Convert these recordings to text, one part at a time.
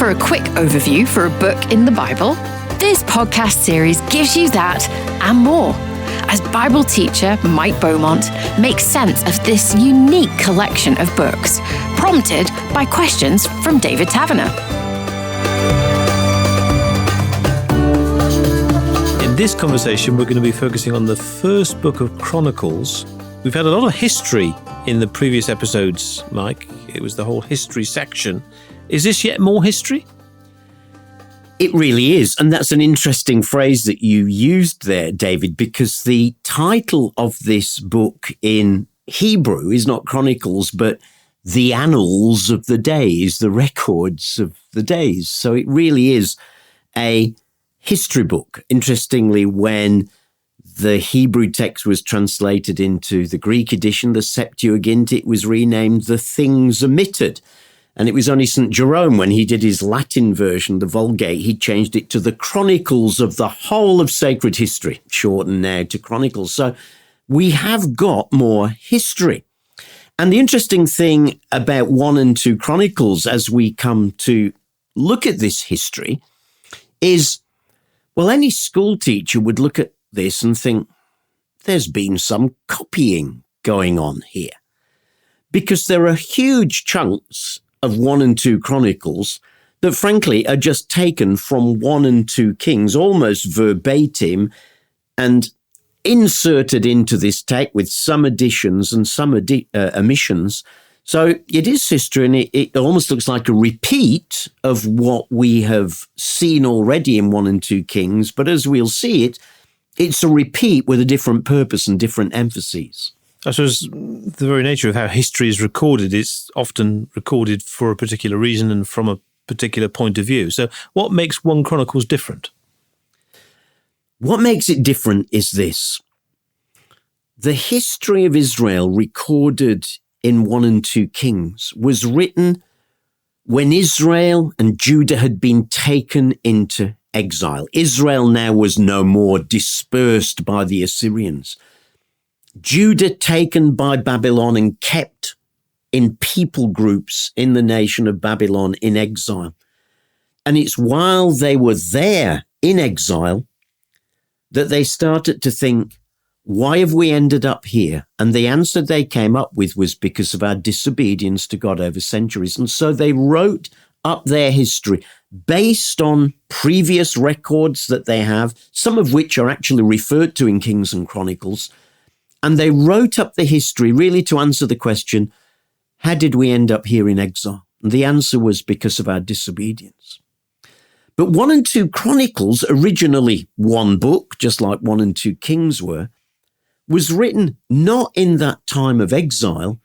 for a quick overview for a book in the Bible? This podcast series gives you that and more, as Bible teacher Mike Beaumont makes sense of this unique collection of books, prompted by questions from David Taverner. In this conversation, we're going to be focusing on the first book of Chronicles. We've had a lot of history in the previous episodes, Mike. It was the whole history section. Is this yet more history? It really is. And that's an interesting phrase that you used there, David, because the title of this book in Hebrew is not Chronicles, but the annals of the days, the records of the days. So it really is a history book. Interestingly, when the Hebrew text was translated into the Greek edition, the Septuagint, it was renamed The Things Omitted. And it was only St. Jerome, when he did his Latin version, the Vulgate, he changed it to the Chronicles of the whole of sacred history, shortened now to Chronicles. So we have got more history. And the interesting thing about 1 and 2 Chronicles, as we come to look at this history, is, well, any school teacher would look at this and think, there's been some copying going on here. Because there are huge chunks of 1 and 2 Chronicles that frankly are just taken from 1 and 2 Kings, almost verbatim, and inserted into this text with some additions and some omissions. So it is history, and it almost looks like a repeat of what we have seen already in 1 and 2 Kings, but as we'll see it's a repeat with a different purpose and different emphases. I suppose the very nature of how history is recorded is often recorded for a particular reason and from a particular point of view. So what makes 1 Chronicles different? What makes it different is this. The history of Israel recorded in 1 and 2 Kings was written when Israel and Judah had been taken into exile. Israel now was no more, dispersed by the Assyrians. Judah taken by Babylon and kept in people groups in the nation of Babylon in exile. And it's while they were there in exile that they started to think, why have we ended up here? And the answer they came up with was because of our disobedience to God over centuries. And so they wrote up their history based on previous records that they have, some of which are actually referred to in Kings and Chronicles. And they wrote up the history really to answer the question, how did we end up here in exile? And the answer was because of our disobedience. But 1 and 2 Chronicles, originally one book, just like 1 and 2 Kings were, was written not in that time of exile,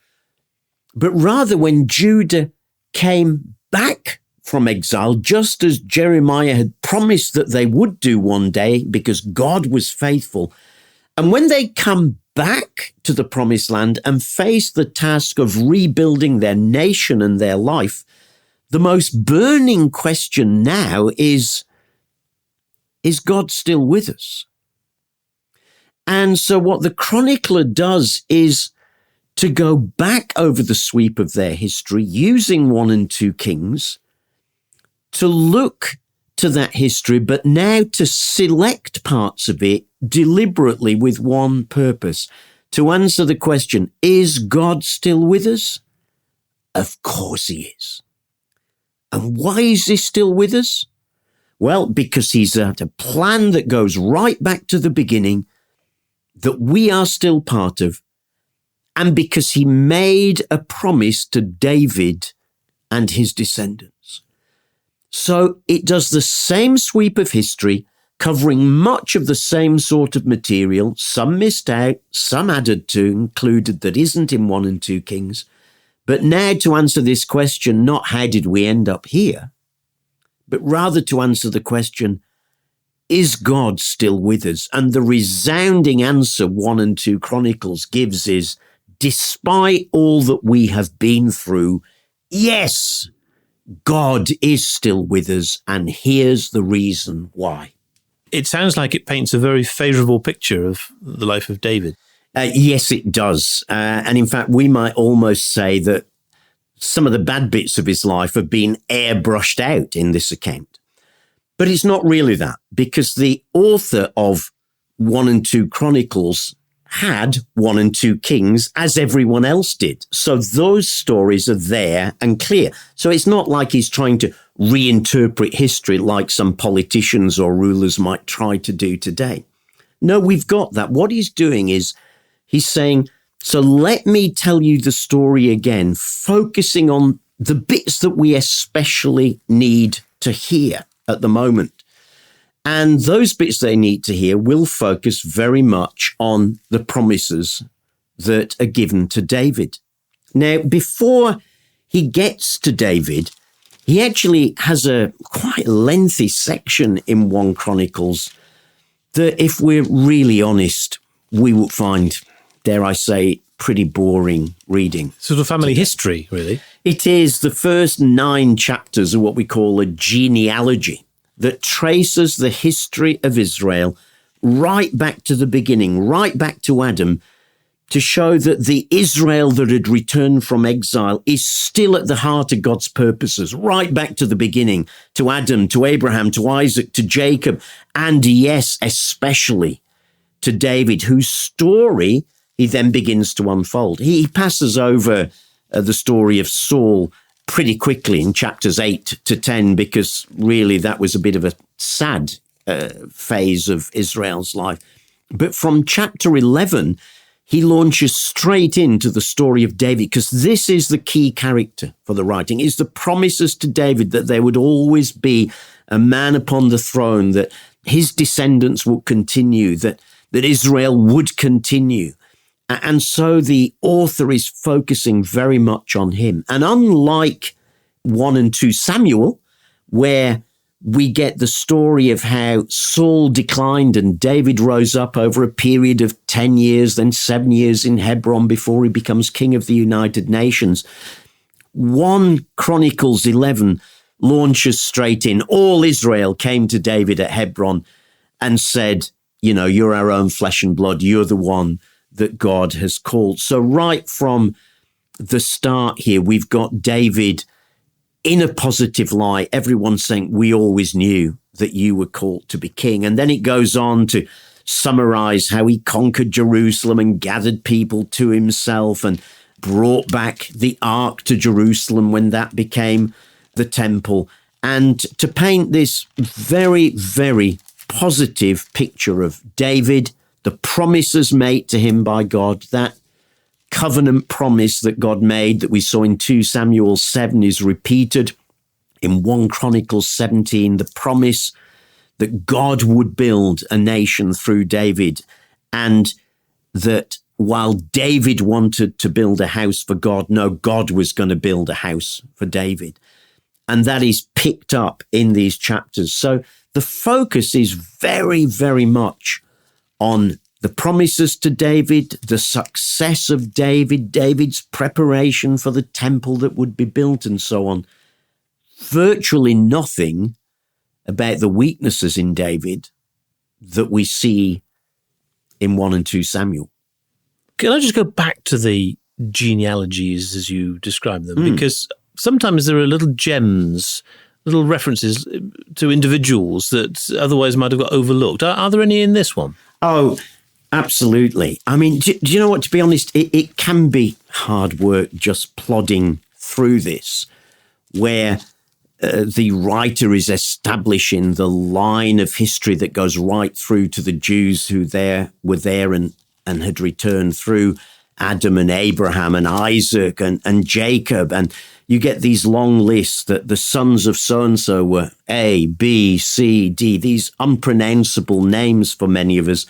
but rather when Judah came back from exile, just as Jeremiah had promised that they would do one day because God was faithful. And when they come back to the promised land and face the task of rebuilding their nation and their life, the most burning question now is God still with us? And so what the chronicler does is to go back over the sweep of their history using 1 and 2 Kings to look to that history, but now to select parts of it deliberately with one purpose, to answer the question, is God still with us? Of course he is. And why is he still with us? Well, because he's had a plan that goes right back to the beginning that we are still part of, and because he made a promise to David and his descendants. So it does the same sweep of history, covering much of the same sort of material, some missed out, some added to, included that isn't in 1 and 2 Kings. But now to answer this question, not how did we end up here, but rather to answer the question, is God still with us? And the resounding answer 1 and 2 Chronicles gives is, despite all that we have been through, yes, God is still with us, and here's the reason why. It sounds like it paints a very favourable picture of the life of David. Yes, it does. And in fact, we might almost say that some of the bad bits of his life have been airbrushed out in this account. But it's not really that, because the author of 1 and 2 Chronicles had 1 and 2 Kings, as everyone else did. So those stories are there and clear. So it's not like he's trying to reinterpret history like some politicians or rulers might try to do today. No, we've got that. What he's doing is he's saying, so let me tell you the story again, focusing on the bits that we especially need to hear at the moment. And those bits they need to hear will focus very much on the promises that are given to David. Now, before he gets to David, he actually has a quite lengthy section in 1 Chronicles that, if we're really honest, we would find, dare I say, pretty boring reading. Sort of family history, really. It is. The first 9 chapters are what we call a genealogy that traces the history of Israel right back to the beginning, right back to Adam, to show that the Israel that had returned from exile is still at the heart of God's purposes, right back to the beginning, to Adam, to Abraham, to Isaac, to Jacob, and yes, especially to David, whose story he then begins to unfold. He passes over the story of Saul pretty quickly in chapters 8 to 10, because really that was a bit of a sad phase of Israel's life. But from chapter 11, he launches straight into the story of David, because this is the key character for the writing, is the promises to David that there would always be a man upon the throne, that his descendants would continue, that Israel would continue. And so the author is focusing very much on him. And unlike 1 and 2 Samuel, where we get the story of how Saul declined and David rose up over a period of 10 years, then 7 years in Hebron before he becomes king of the United Nations, 1 Chronicles 11 launches straight in. All Israel came to David at Hebron and said, you know, you're our own flesh and blood. You're the one that God has called. So right from the start here, we've got David in a positive light. Everyone's saying, we always knew that you were called to be king. And then it goes on to summarize how he conquered Jerusalem and gathered people to himself and brought back the ark to Jerusalem when that became the temple. And to paint this very, very positive picture of David, the promises made to him by God, that covenant promise that God made that we saw in 2 Samuel 7 is repeated in 1 Chronicles 17, the promise that God would build a nation through David, and that while David wanted to build a house for God, no, God was going to build a house for David. And that is picked up in these chapters. So the focus is very, very much on the promises to David, the success of David, David's preparation for the temple that would be built, and so on. Virtually nothing about the weaknesses in David that we see in 1 and 2 Samuel. Can I just go back to the genealogies as you describe them? Because sometimes there are little gems, little references to individuals that otherwise might have got overlooked. Are there any in this one? Oh, absolutely. I mean, do you know what? To be honest, it can be hard work just plodding through this, where the writer is establishing the line of history that goes right through to the Jews who were there and had returned through Adam and Abraham and Isaac and Jacob. And you get these long lists that the sons of so-and-so were A, B, C, D, these unpronounceable names for many of us.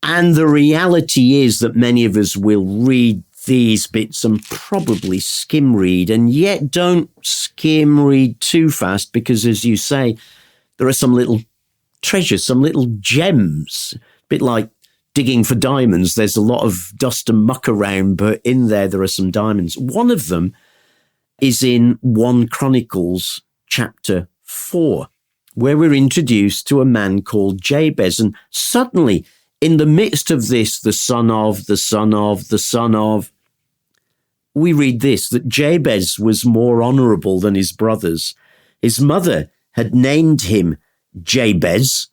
And the reality is that many of us will read these bits and probably skim read, and yet don't skim read too fast, because, as you say, there are some little treasures, some little gems, a bit like digging for diamonds. There's a lot of dust and muck around, but in there are some diamonds. One of them is in 1 Chronicles chapter 4, where we're introduced to a man called Jabez. And suddenly, in the midst of this, the son of, we read this, that Jabez was more honorable than his brothers. His mother had named him Jabez,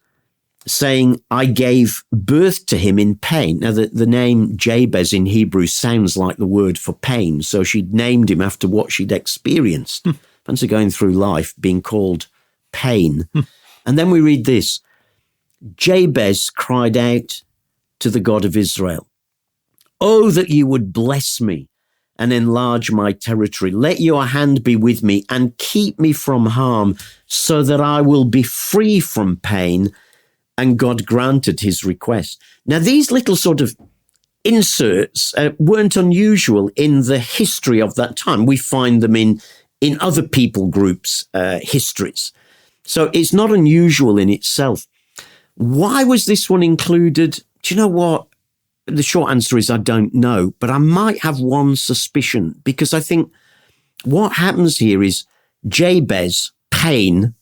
saying, I gave birth to him in pain. Now, the name Jabez in Hebrew sounds like the word for pain, so she'd named him after what she'd experienced. Fancy going through life being called pain. And then we read this, Jabez cried out to the God of Israel, oh, that you would bless me and enlarge my territory. Let your hand be with me and keep me from harm so that I will be free from pain. And God granted his request. Now, these little sort of inserts weren't unusual in the history of that time. We find them in other people groups' histories. So it's not unusual in itself. Why was this one included? Do you know what? The short answer is I don't know, but I might have one suspicion, because I think what happens here is Jabez, pain,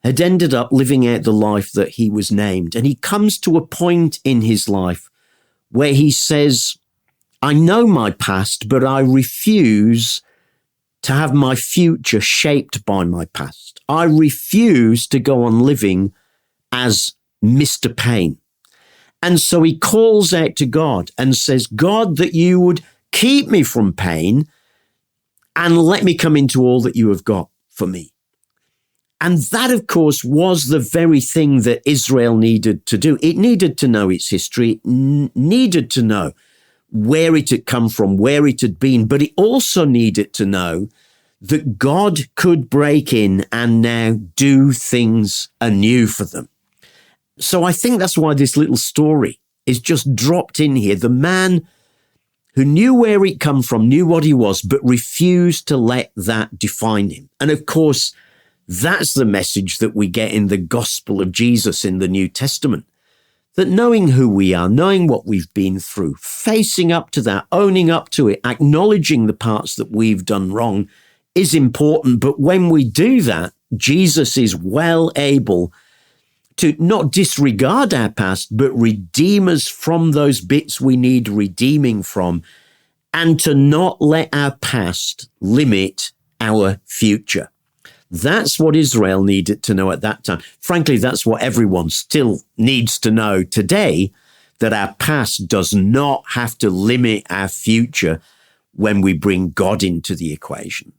had ended up living out the life that he was named. And he comes to a point in his life where he says, I know my past, but I refuse to have my future shaped by my past. I refuse to go on living as Mr. Pain. And so he calls out to God and says, God, that you would keep me from pain and let me come into all that you have got for me. And that, of course, was the very thing that Israel needed to do. It needed to know its history, it needed to know where it had come from, where it had been, but it also needed to know that God could break in and now do things anew for them. So I think that's why this little story is just dropped in here. The man who knew where he'd come from, knew what he was, but refused to let that define him. And of course, that's the message that we get in the gospel of Jesus in the New Testament. That knowing who we are, knowing what we've been through, facing up to that, owning up to it, acknowledging the parts that we've done wrong is important. But when we do that, Jesus is well able to not disregard our past, but redeem us from those bits we need redeeming from, and to not let our past limit our future. That's what Israel needed to know at that time. Frankly, that's what everyone still needs to know today, that our past does not have to limit our future when we bring God into the equation.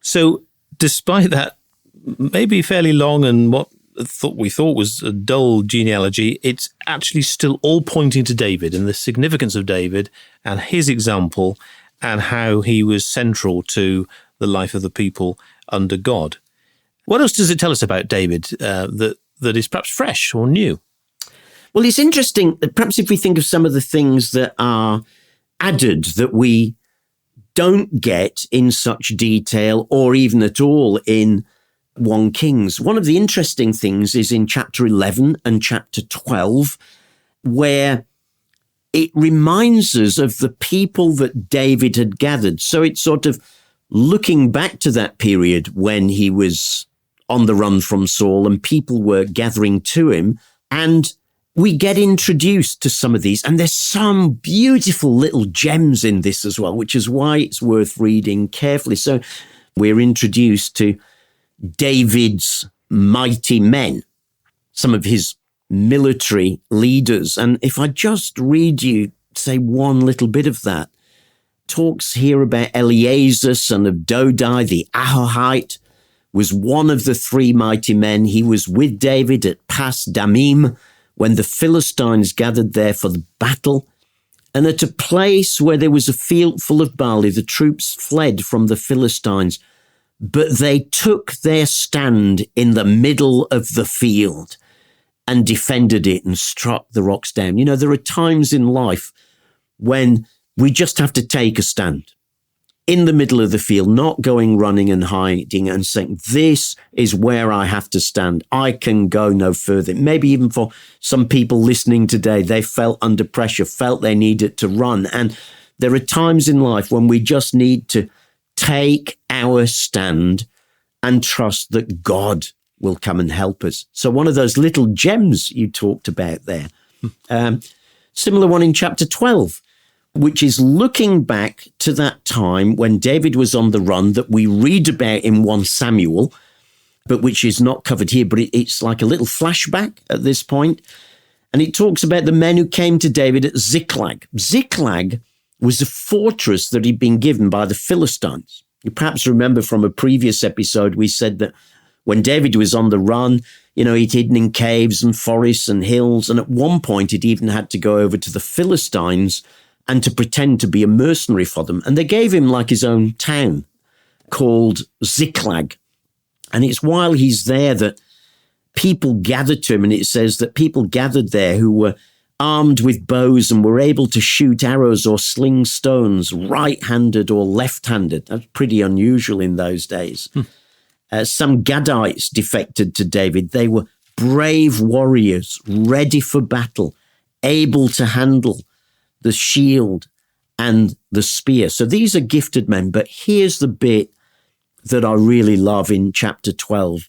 So despite that maybe fairly long and what we thought was a dull genealogy, it's actually still all pointing to David and the significance of David and his example and how he was central to the life of the people under God. What else does it tell us about David that is perhaps fresh or new? Well, it's interesting, perhaps if we think of some of the things that are added that we don't get in such detail or even at all in 1 Kings. One of the interesting things is in chapter 11 and chapter 12, where it reminds us of the people that David had gathered. So it's sort of looking back to that period when he was on the run from Saul and people were gathering to him. And we get introduced to some of these. And there's some beautiful little gems in this as well, which is why it's worth reading carefully. So we're introduced to David's mighty men, some of his military leaders. And if I just read you, say, one little bit of that, talks here about Eleazar, son of Dodai, the Ahohite, was one of the 3 mighty men. He was with David at Pas Damim when the Philistines gathered there for the battle. And at a place where there was a field full of barley, the troops fled from the Philistines, but they took their stand in the middle of the field and defended it and struck the rocks down. You know, there are times in life when we just have to take a stand in the middle of the field, not going running and hiding and saying, this is where I have to stand. I can go no further. Maybe even for some people listening today, they felt under pressure, felt they needed to run. And there are times in life when we just need to take our stand and trust that God will come and help us. So one of those little gems you talked about there. Similar one in chapter 12, which is looking back to that time when David was on the run that we read about in 1 Samuel, but which is not covered here, but it's like a little flashback at this point. And it talks about the men who came to David at Ziklag. Ziklag was a fortress that he'd been given by the Philistines. You perhaps remember from a previous episode, we said that when David was on the run, he'd hidden in caves and forests and hills. And at one point, he'd even had to go over to the Philistines and to pretend to be a mercenary for them. And they gave him like his own town called Ziklag. And it's while he's there that people gathered to him. And it says that people gathered there who were armed with bows and were able to shoot arrows or sling stones, right-handed or left-handed. That's pretty unusual in those days. Some Gadites defected to David. They were brave warriors, ready for battle, able to handle the shield and the spear. So these are gifted men. But here's the bit that I really love in chapter 12.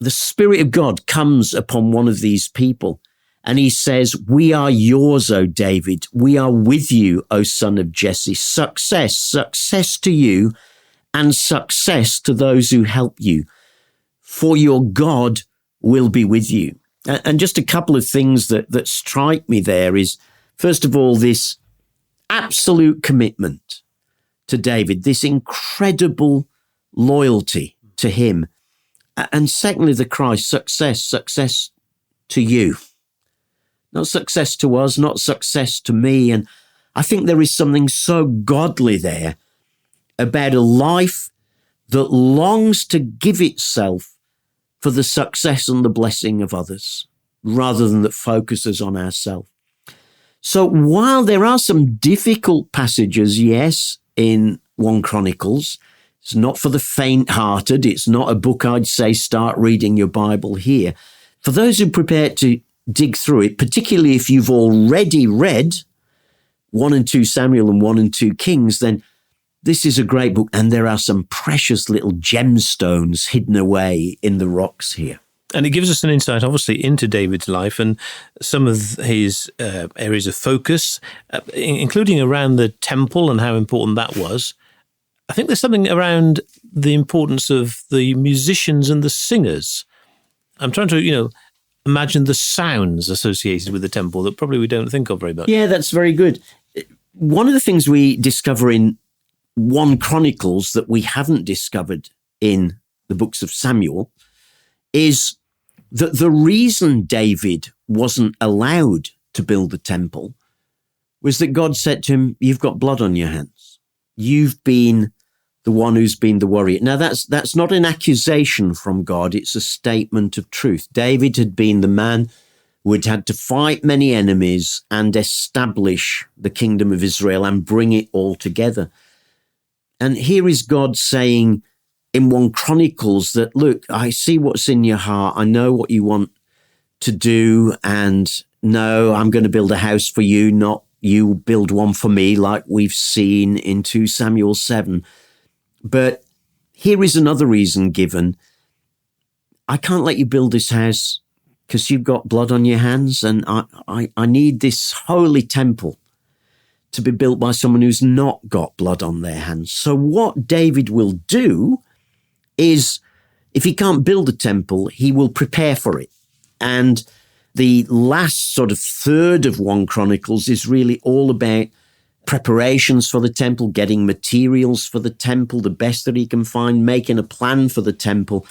The Spirit of God comes upon one of these people and he says, "We are yours, O David. We are with you, O son of Jesse. Success to you and success to those who help you. For your God will be with you." And just a couple of things that strike me there is, first of all, this absolute commitment to David, this incredible loyalty to him. And secondly, the cry, success to you. Not success to us, not success to me. And I think there is something so godly there about a life that longs to give itself for the success and the blessing of others, rather than that focuses on ourselves. So while there are some difficult passages, yes, in 1 Chronicles, it's not for the faint-hearted. It's not a book I'd say start reading your Bible here. For those who prepare to dig through it, particularly if you've already read 1 and 2 Samuel and 1 and 2 Kings, then this is a great book. And there are some precious little gemstones hidden away in the rocks here. And it gives us an insight, obviously, into David's life and some of his areas of focus, including around the temple and how important that was. I think there's something around the importance of the musicians and the singers. I'm trying to, imagine the sounds associated with the temple that probably we don't think of very much. Yeah, that's very good. One of the things we discover in 1 Chronicles that we haven't discovered in the books of Samuel is that the reason David wasn't allowed to build the temple was that God said to him, "You've got blood on your hands. You've been the one who's been the warrior." Now, that's not an accusation from God. It's a statement of truth. David had been the man who had had to fight many enemies and establish the kingdom of Israel and bring it all together. And here is God saying in 1 Chronicles that, look, I see what's in your heart. I know what you want to do. And no, I'm going to build a house for you, not you build one for me, like we've seen in 2 Samuel 7. But here is another reason given. I can't let you build this house because you've got blood on your hands, and I need this holy temple to be built by someone who's not got blood on their hands. So what David will do is, if he can't build a temple, he will prepare for it. And the last sort of third of 1 Chronicles is really all about preparations for the temple, getting materials for the temple, the best that he can find, making a plan for the temple.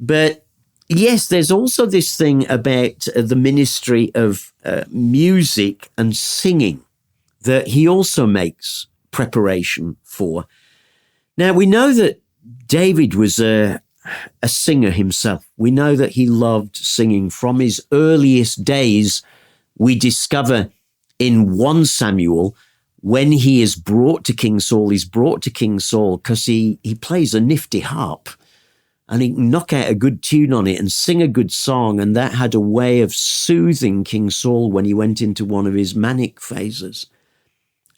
But yes, there's also this thing about the ministry of music and singing that he also makes preparation for. Now, we know that David was a singer himself. We know that he loved singing. From his earliest days, we discover in 1 Samuel, when he is brought to King Saul, he's brought to King Saul because he plays a nifty harp and he can knock out a good tune on it and sing a good song. And that had a way of soothing King Saul when he went into one of his manic phases.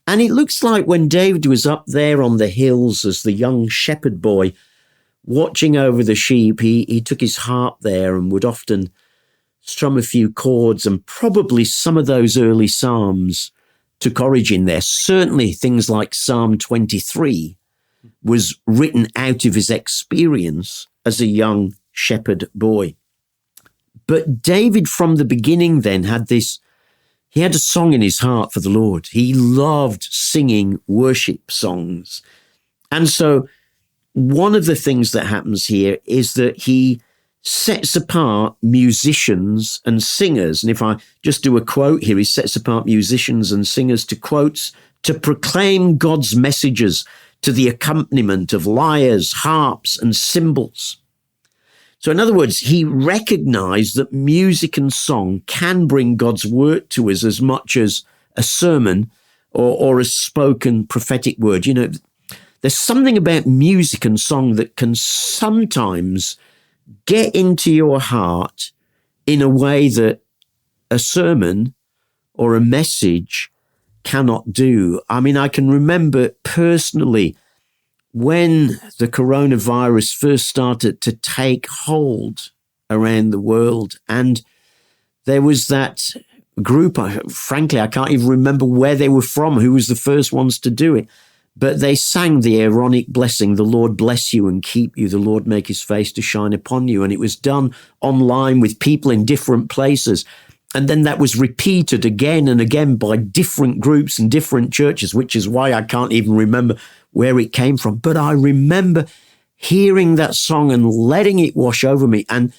And it looks like when David was up there on the hills as the young shepherd boy watching over the sheep, he took his harp there and would often strum a few chords, and probably some of those early psalms took origin there. Certainly things like Psalm 23 was written out of his experience as a young shepherd boy. But David from the beginning then he had a song in his heart for the Lord. He loved singing worship songs. And so one of the things that happens here is that he sets apart musicians and singers. And if I just do a quote here, he sets apart musicians and singers to quotes to proclaim God's messages to the accompaniment of lyres, harps, and cymbals. So in other words, he recognized that music and song can bring God's word to us as much as a sermon or a spoken prophetic word. You know, there's something about music and song that can sometimes get into your heart in a way that a sermon or a message cannot do. I mean, I can remember personally when the coronavirus first started to take hold around the world, and there was that group, frankly, I can't even remember where they were from, who was the first ones to do it, but they sang the Aaronic blessing, the Lord bless you and keep you, the Lord make his face to shine upon you. And it was done online with people in different places. And then that was repeated again and again by different groups and different churches, which is why I can't even remember where it came from. But I remember hearing that song and letting it wash over me, and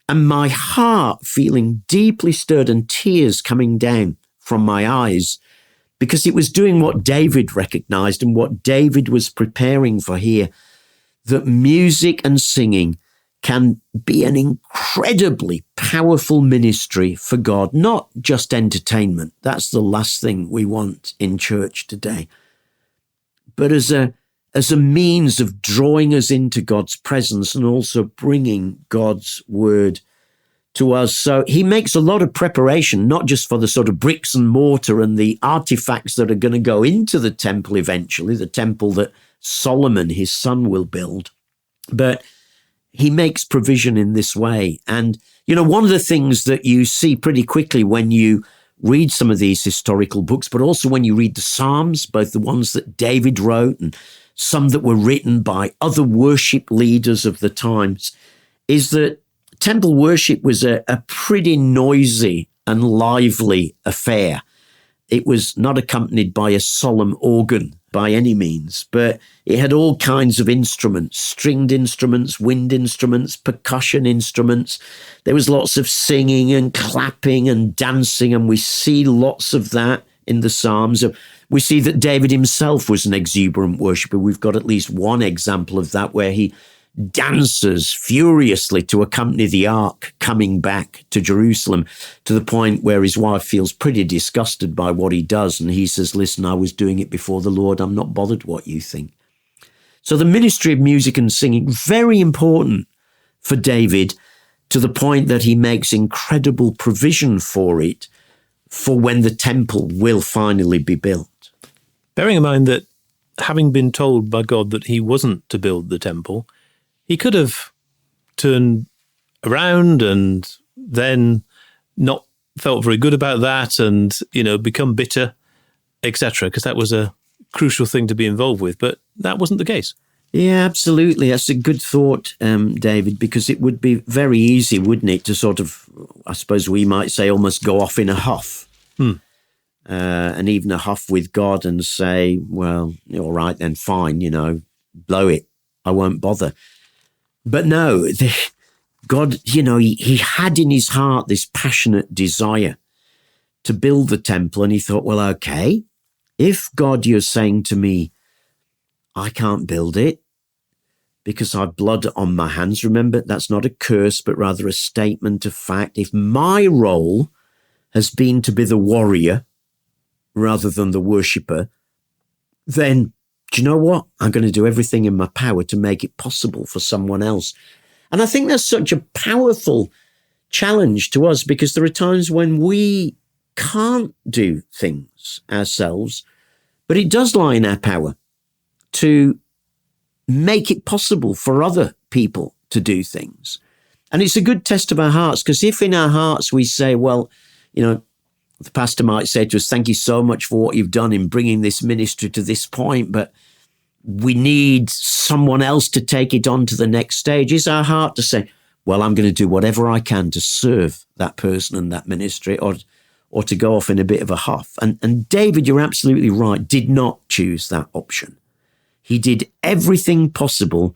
my heart feeling deeply stirred and tears coming down from my eyes, because it was doing what David recognized and what David was preparing for here, that music and singing can be an incredibly powerful ministry for God, not just entertainment. That's the last thing we want in church today. But as a means of drawing us into God's presence and also bringing God's word to us. So he makes a lot of preparation, not just for the sort of bricks and mortar and the artifacts that are going to go into the temple eventually, the temple that Solomon, his son, will build, but he makes provision in this way. And, you know, one of the things that you see pretty quickly when you read some of these historical books, but also when you read the Psalms, both the ones that David wrote and some that were written by other worship leaders of the times, is that temple worship was a pretty noisy and lively affair. It was not accompanied by a solemn organ by any means, but it had all kinds of instruments, stringed instruments, wind instruments, percussion instruments. There was lots of singing and clapping and dancing, and we see lots of that in the Psalms. We see that David himself was an exuberant worshiper. We've got at least one example of that where he dances furiously to accompany the ark coming back to Jerusalem, to the point where his wife feels pretty disgusted by what he does. And he says, listen, I was doing it before the Lord. I'm not bothered what you think. So the ministry of music and singing, very important for David, to the point that he makes incredible provision for it for when the temple will finally be built. Bearing in mind that having been told by God that he wasn't to build the temple, he could have turned around and then not felt very good about that and, you know, become bitter, etc., because that was a crucial thing to be involved with. But that wasn't the case. Yeah, absolutely. That's a good thought, David, because it would be very easy, wouldn't it, to sort of, I suppose we might say, almost go off in a huff. And even a huff with God and say, well, all right, then fine, you know, blow it. I won't bother. But no, God, you know, he had in his heart this passionate desire to build the temple. And he thought, well, okay, if God, you're saying to me, I can't build it because I've blood on my hands. Remember, that's not a curse, but rather a statement of fact. If my role has been to be the warrior rather than the worshipper, then do you know what? I'm going to do everything in my power to make it possible for someone else. And I think that's such a powerful challenge to us, because there are times when we can't do things ourselves, but it does lie in our power to make it possible for other people to do things. And it's a good test of our hearts, because if in our hearts we say, well, you know, The pastor might say to us, thank you so much for what you've done in bringing this ministry to this point, but we need someone else to take it on to the next stage. Is our heart to say, well, I'm going to do whatever I can to serve that person and that ministry, or to go off in a bit of a huff? And David, you're absolutely right, did not choose that option. He did everything possible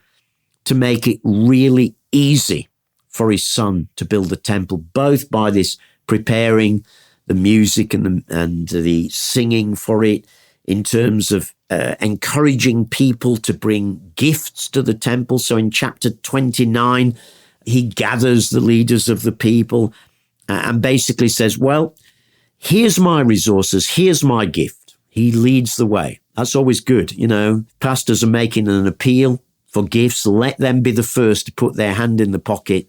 to make it really easy for his son to build the temple, both by this preparing the music and the singing for it, in terms of encouraging people to bring gifts to the temple. So in chapter 29, he gathers the leaders of the people and basically says, well, here's my resources, here's my gift. He leads the way. That's always good. You know, pastors are making an appeal for gifts. Let them be the first to put their hand in the pocket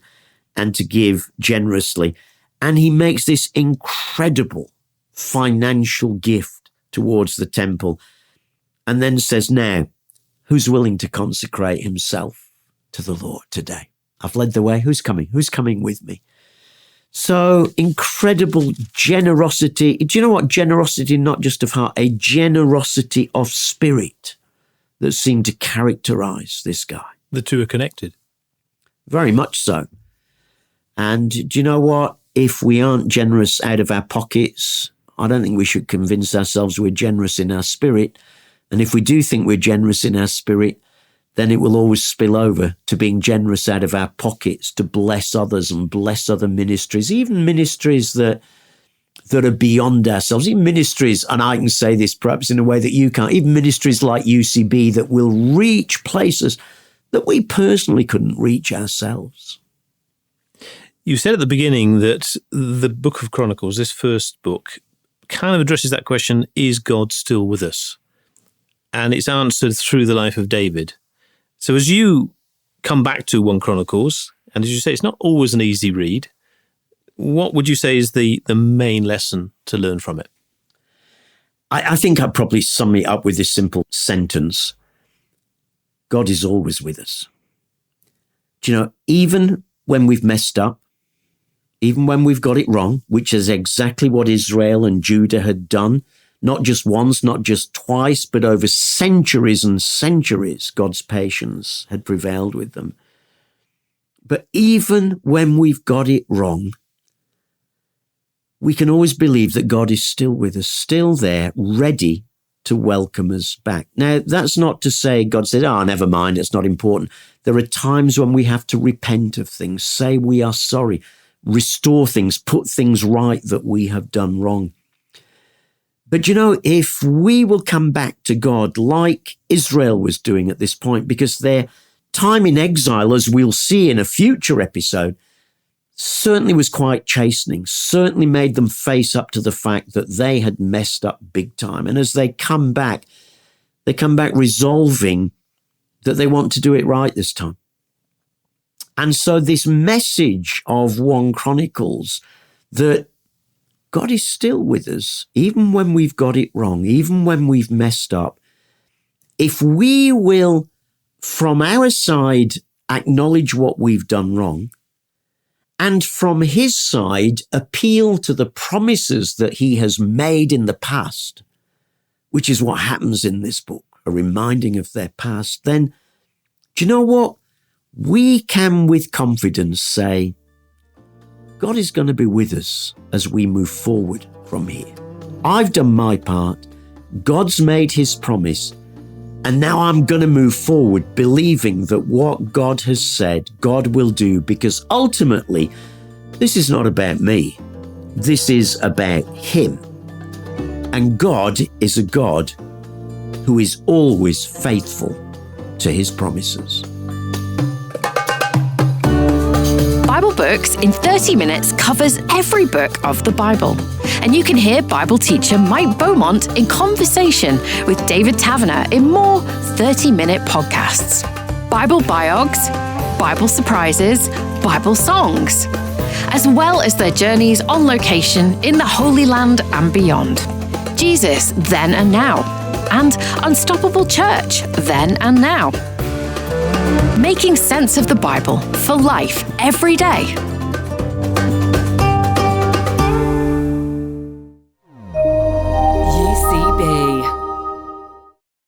and to give generously. And he makes this incredible financial gift towards the temple and then says, now, who's willing to consecrate himself to the Lord today? I've led the way. Who's coming? Who's coming with me? So incredible generosity. Do you know what? Generosity, not just of heart, a generosity of spirit that seemed to characterize this guy. The two are connected. Very much so. And do you know what? If we aren't generous out of our pockets, I don't think we should convince ourselves we're generous in our spirit. And if we do think we're generous in our spirit, then it will always spill over to being generous out of our pockets to bless others and bless other ministries, even ministries that are beyond ourselves, even ministries, and I can say this perhaps in a way that you can't, even ministries like UCB that will reach places that we personally couldn't reach ourselves. You said at the beginning that the book of Chronicles, this first book, kind of addresses that question, is God still with us? And it's answered through the life of David. So as you come back to 1 Chronicles, and as you say, it's not always an easy read, what would you say is the main lesson to learn from it? I think I'd probably sum it up with this simple sentence. God is always with us. Do you know, even when we've messed up, even when we've got it wrong, which is exactly what Israel and Judah had done, not just once, not just twice, but over centuries and centuries, God's patience had prevailed with them. But even when we've got it wrong, we can always believe that God is still with us, still there, ready to welcome us back. Now, that's not to say God said, never mind, it's not important. There are times when we have to repent of things, say we are sorry, restore things, put things right that we have done wrong. But you know, if we will come back to God like Israel was doing at this point, because their time in exile, as we'll see in a future episode, certainly was quite chastening, certainly made them face up to the fact that they had messed up big time. And as they come back resolving that they want to do it right this time. And so this message of 1 Chronicles that God is still with us, even when we've got it wrong, even when we've messed up, if we will, from our side, acknowledge what we've done wrong, and from his side, appeal to the promises that he has made in the past, which is what happens in this book, a reminding of their past, then do you know what? We can with confidence say, God is going to be with us as we move forward from here. I've done my part. God's made his promise. And now I'm going to move forward believing that what God has said, God will do, because ultimately, this is not about me. This is about him. And God is a God who is always faithful to his promises. Bible Books in 30 Minutes covers every book of the Bible. And you can hear Bible teacher Mike Beaumont in conversation with David Taverner in more 30-minute podcasts. Bible biogs, Bible surprises, Bible songs, as well as their journeys on location in the Holy Land and beyond. Jesus, Then and Now, and Unstoppable Church, Then and Now. Making sense of the Bible for life every day.